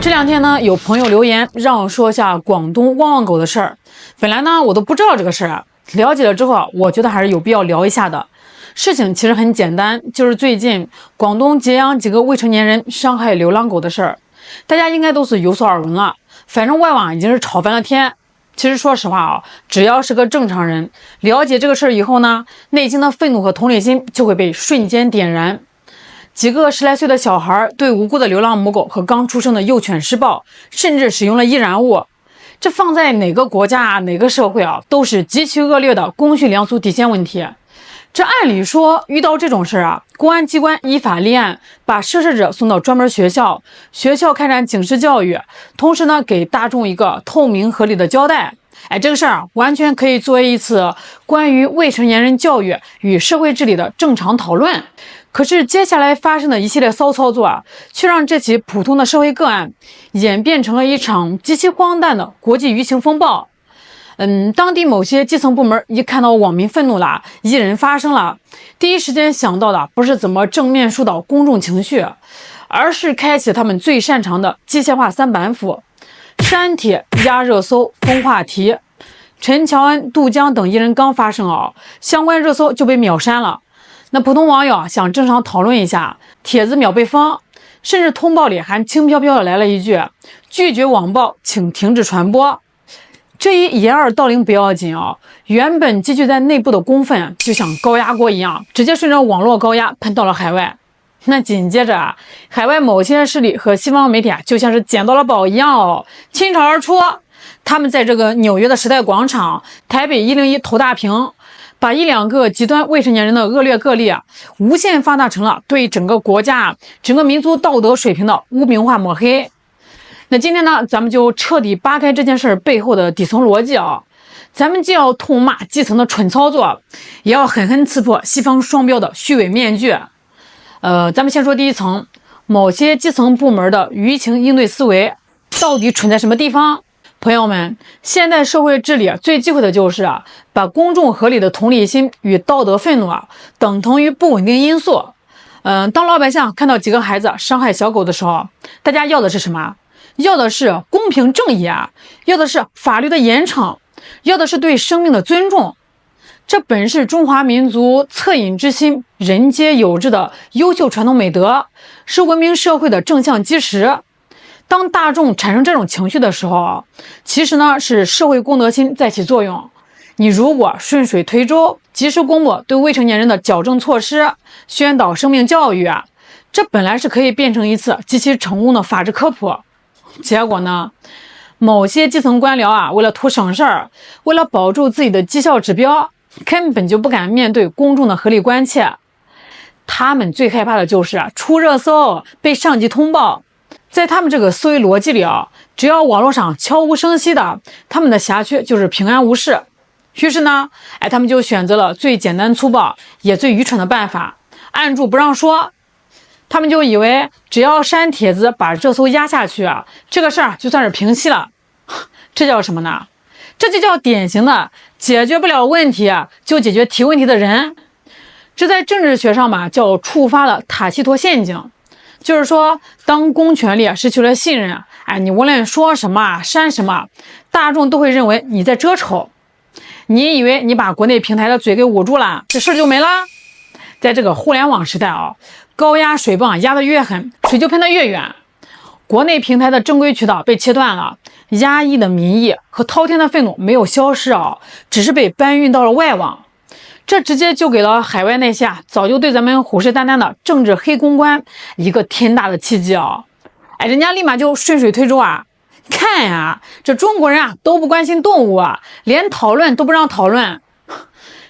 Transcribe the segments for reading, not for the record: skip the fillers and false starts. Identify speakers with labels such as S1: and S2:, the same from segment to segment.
S1: 这两天呢，有朋友留言让我说一下广东汪汪狗的事儿。本来呢，我都不知道这个事儿啊，了解了之后，我觉得还是有必要聊一下的。事情其实很简单，就是最近广东揭阳几个未成年人伤害流浪狗的事儿，大家应该都是有所耳闻了。反正外网已经是吵翻了天。其实说实话啊，只要是个正常人，了解这个事儿以后呢，内心的愤怒和同理心就会被瞬间点燃。几个10来岁的小孩对无辜的流浪母狗和刚出生的幼犬施暴，甚至使用了易燃物，这放在哪个国家啊，哪个社会啊，都是极其恶劣的公序良俗底线问题。这按理说遇到这种事啊，公安机关依法立案，把涉事者送到专门学校，学校开展警示教育，同时呢给大众一个透明合理的交代。这个事儿啊，完全可以作为一次关于未成年人教育与社会治理的正常讨论。可是接下来发生的一系列骚操作啊，却让这起普通的社会个案演变成了一场极其荒诞的国际舆情风暴。当地某些基层部门一看到网民愤怒了，一人发声了，第一时间想到的不是怎么正面疏导公众情绪，而是开启他们最擅长的机械化3板斧：删帖、压热搜、封话题。陈乔恩、杜江等一人刚发声啊，相关热搜就被秒删了。那普通网友想正常讨论一下，帖子秒被封，甚至通报里还轻飘飘的来了一句拒绝网暴，请停止传播。这一掩耳盗铃不要紧啊，原本积聚在内部的公愤就像高压锅一样，直接顺着网络高压喷到了海外。那紧接着啊，海外某些势力和西方媒体就像是捡到了宝一样哦，倾巢而出。他们在这个纽约的时代广场、台北101投大屏，把1、2个极端未成年人的恶劣个例无限放大成了对整个国家、整个民族道德水平的污名化抹黑。那今天呢，咱们就彻底扒开这件事背后的底层逻辑啊！咱们既要痛骂基层的蠢操作，也要狠狠刺破西方双标的虚伪面具。咱们先说第一层，某些基层部门的舆情应对思维到底蠢在什么地方？朋友们，现代社会治理最忌讳的就是把公众合理的同理心与道德愤怒等同于不稳定因素。当老百姓看到几个孩子伤害小狗的时候，大家要的是什么？要的是公平正义要的是法律的严惩，要的是对生命的尊重。这本是中华民族恻隐之心、人皆有之的优秀传统美德，是文明社会的正向基石。当大众产生这种情绪的时候其实呢是社会公德心在起作用。你如果顺水推舟，及时公布对未成年人的矫正措施，宣导生命教育这本来是可以变成一次极其成功的法治科普。结果呢，某些基层官僚为了图省事儿，为了保住自己的绩效指标，根本就不敢面对公众的合理关切。他们最害怕的就是出热搜，被上级通报。在他们这个思维逻辑里只要网络上悄无声息的，他们的辖区就是平安无事。于是呢，他们就选择了最简单粗暴也最愚蠢的办法，按住不让说。他们就以为只要删帖子把热搜压下去这个事儿就算是平息了。这叫什么呢？这就叫典型的解决不了问题就解决提问题的人。这在政治学上叫触发了塔西佗陷阱。就是说，当公权力失去了信任你无论说什么删什么，大众都会认为你在遮丑。你以为你把国内平台的嘴给捂住了，这事就没了。在这个互联网时代高压水泵压得越狠，水就喷得越远。国内平台的正规渠道被切断了，压抑的民意和滔天的愤怒没有消失只是被搬运到了外网。这直接就给了海外那些早就对咱们虎视眈眈的政治黑公关一个天大的契机人家立马就顺水推舟看这中国人都不关心动物连讨论都不让讨论。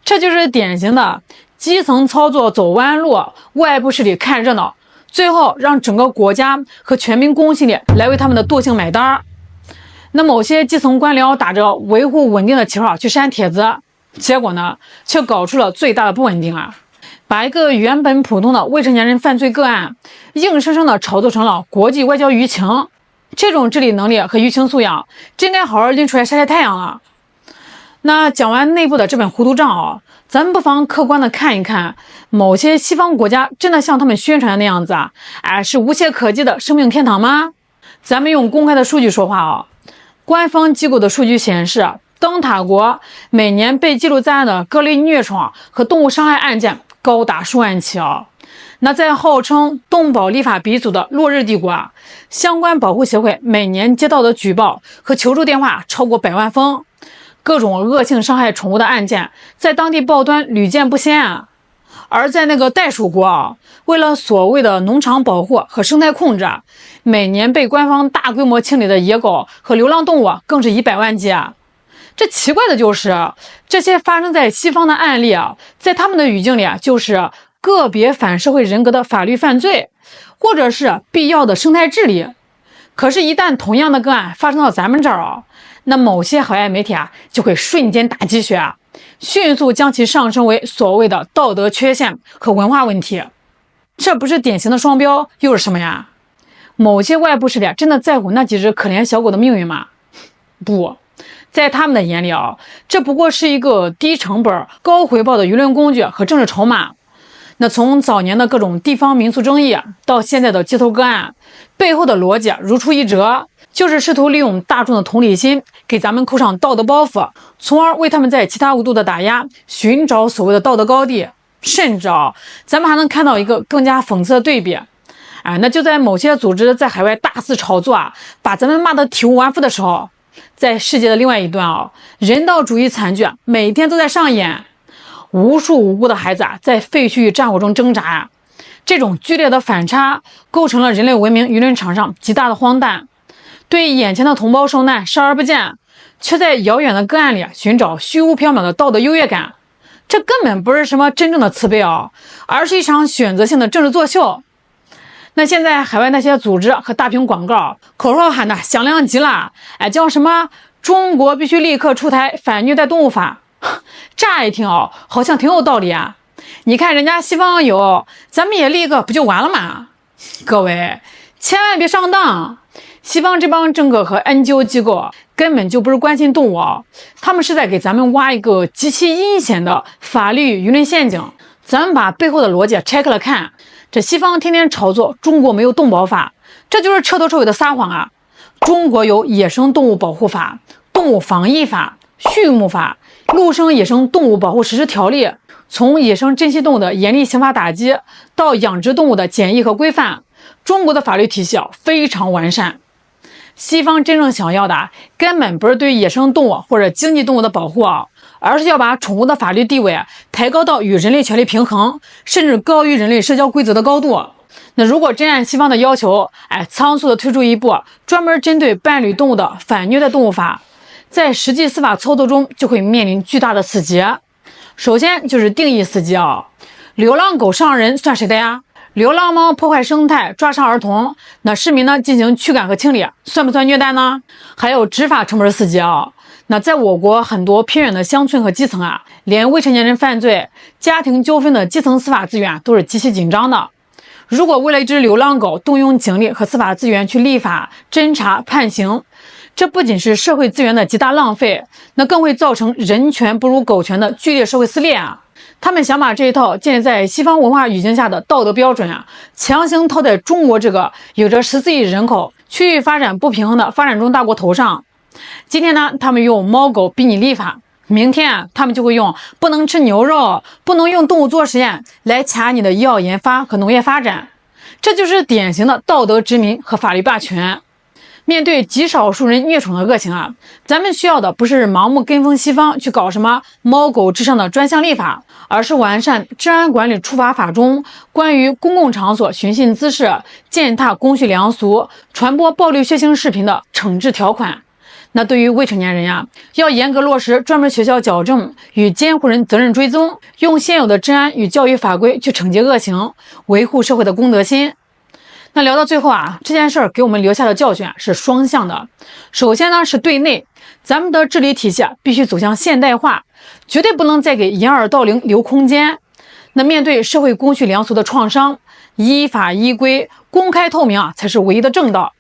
S1: 这就是典型的基层操作走弯路，外部势力看热闹，最后让整个国家和全民公信力来为他们的惰性买单。那某些基层官僚打着维护稳定的旗号去删帖子，结果呢，却搞出了最大的不稳定把一个原本普通的未成年人犯罪个案，硬生生的炒作成了国际外交舆情。这种治理能力和舆情素养，真该好好拎出来晒晒太阳了。那讲完内部的这本糊涂账咱们不妨客观的看一看，某些西方国家真的像他们宣传的那样子是无懈可击的生命天堂吗？咱们用公开的数据说话啊。官方机构的数据显示，灯塔国每年被记录在案的各类虐宠和动物伤害案件高达数万起啊。那在号称动保立法鼻祖的落日帝国啊，相关保护协会每年接到的举报和求助电话超过100万封，各种恶性伤害宠物的案件在当地报端屡见不鲜啊。而在那个袋鼠国啊，为了所谓的农场保护和生态控制啊，每年被官方大规模清理的野狗和流浪动物更是100万计啊。这奇怪的就是这些发生在西方的案例啊，在他们的语境里啊，就是个别反社会人格的法律犯罪，或者是必要的生态治理。可是，一旦同样的个案发生到咱们这儿啊，那某些海外媒体啊就会瞬间打鸡血啊，迅速将其上升为所谓的道德缺陷和文化问题。这不是典型的双标又是什么呀？某些外部势力真的在乎那几只可怜小狗的命运吗？不，在他们的眼里啊，这不过是一个低成本高回报的舆论工具和政治筹码。那从早年的各种地方民俗争议到现在的街头个案，背后的逻辑如出一辙，就是试图利用大众的同理心给咱们扣上道德包袱，从而为他们在其他维度的打压寻找所谓的道德高地。甚至咱们还能看到一个更加讽刺的对比，那就在某些组织在海外大肆炒作把咱们骂得体无完肤的时候，在世界的另外一端人道主义惨剧每天都在上演，无数无辜的孩子在废墟与战火中挣扎这种剧烈的反差构成了人类文明舆论场上极大的荒诞。对眼前的同胞受难视而不见，却在遥远的个案里寻找虚无缥缈的道德优越感，这根本不是什么真正的慈悲而是一场选择性的政治作秀。那现在海外那些组织和大屏广告口号喊的响亮极了，叫什么中国必须立刻出台反虐待动物法，乍一听好像挺有道理啊。你看人家西方有，咱们也立个不就完了吗？各位千万别上当，西方这帮政客和 NGO 机构根本就不是关心动物他们是在给咱们挖一个极其阴险的法律舆论陷阱。咱们把背后的逻辑拆开了看，这西方天天炒作中国没有动保法，这就是彻头彻尾的撒谎中国有野生动物保护法、动物防疫法、畜牧法、陆生野生动物保护实施条例，从野生珍稀动物的严厉刑法打击到养殖动物的检疫和规范，中国的法律体系非常完善。西方真正想要的根本不是对野生动物或者经济动物的保护而是要把宠物的法律地位抬高到与人类权利平衡，甚至高于人类社交规则的高度。那如果真按西方的要求，仓促的推出一部专门针对伴侣动物的反虐待动物法，在实际司法操作中就会面临巨大的死结。首先就是定义死结流浪狗伤人算谁的呀？流浪猫破坏生态抓伤儿童，那市民呢进行驱赶和清理算不算虐待呢？还有执法成本死结那在我国很多偏远的乡村和基层连未成年人犯罪家庭纠纷的基层司法资源都是极其紧张的。如果为了一只流浪狗动用警力和司法资源去立法侦查判刑，这不仅是社会资源的极大浪费，那更会造成人权不如狗权的剧烈社会撕裂他们想把这一套建立在西方文化语境下的道德标准强行套在中国这个有着14亿人口、区域发展不平衡的发展中大国头上。今天呢，他们用猫狗逼你立法，明天他们就会用不能吃牛肉、不能用动物做实验来卡你的医药研发和农业发展。这就是典型的道德殖民和法律霸权。面对极少数人虐宠的恶行咱们需要的不是盲目跟风西方去搞什么猫狗至上的专项立法，而是完善治安管理处罚法中关于公共场所寻衅滋事、践踏公序良俗、传播暴力血腥视频的惩治条款。那对于未成年人要严格落实专门学校矫正与监护人责任追踪，用现有的治安与教育法规去惩戒恶行，维护社会的公德心。那聊到最后这件事儿给我们留下的教训是双向的。首先呢是对内，咱们的治理体系必须走向现代化，绝对不能再给掩耳盗铃留空间。那面对社会公序良俗的创伤，依法依规、公开透明才是唯一的正道。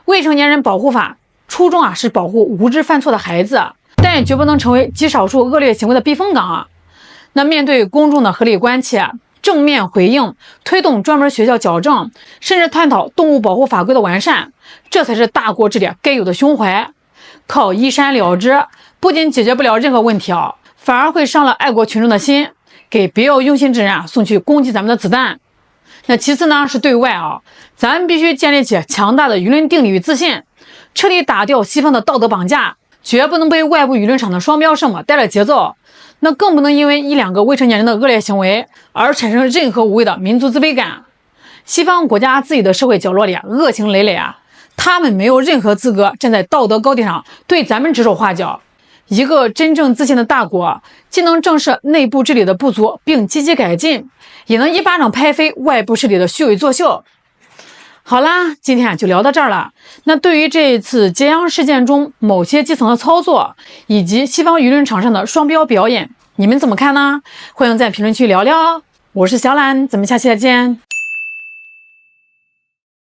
S1: 未成年人保护法初衷是保护无知犯错的孩子，但也绝不能成为极少数恶劣行为的避风港那面对公众的合理关切，正面回应，推动专门学校矫正，甚至探讨动物保护法规的完善，这才是大国治理该有的胸怀。靠一删了之，不仅解决不了任何问题反而会伤了爱国群众的心，给别有用心之人送去攻击咱们的子弹。那其次呢，是对外咱们必须建立起强大的舆论定力与自信，彻底打掉西方的道德绑架，绝不能被外部舆论场的双标声带了节奏。那更不能因为一两个未成年人的恶劣行为而产生任何无谓的民族自卑感。西方国家自己的社会角落里恶行累累他们没有任何资格站在道德高地上对咱们指手画脚。一个真正自信的大国，既能正视内部治理的不足并积极改进，也能一巴掌拍飞外部势力的虚伪作秀。好啦，今天就聊到这儿了。那对于这次揭阳事件中某些基层的操作，以及西方舆论场上的双标表演，你们怎么看呢？欢迎在评论区聊聊。我是小懒，咱们下期再见。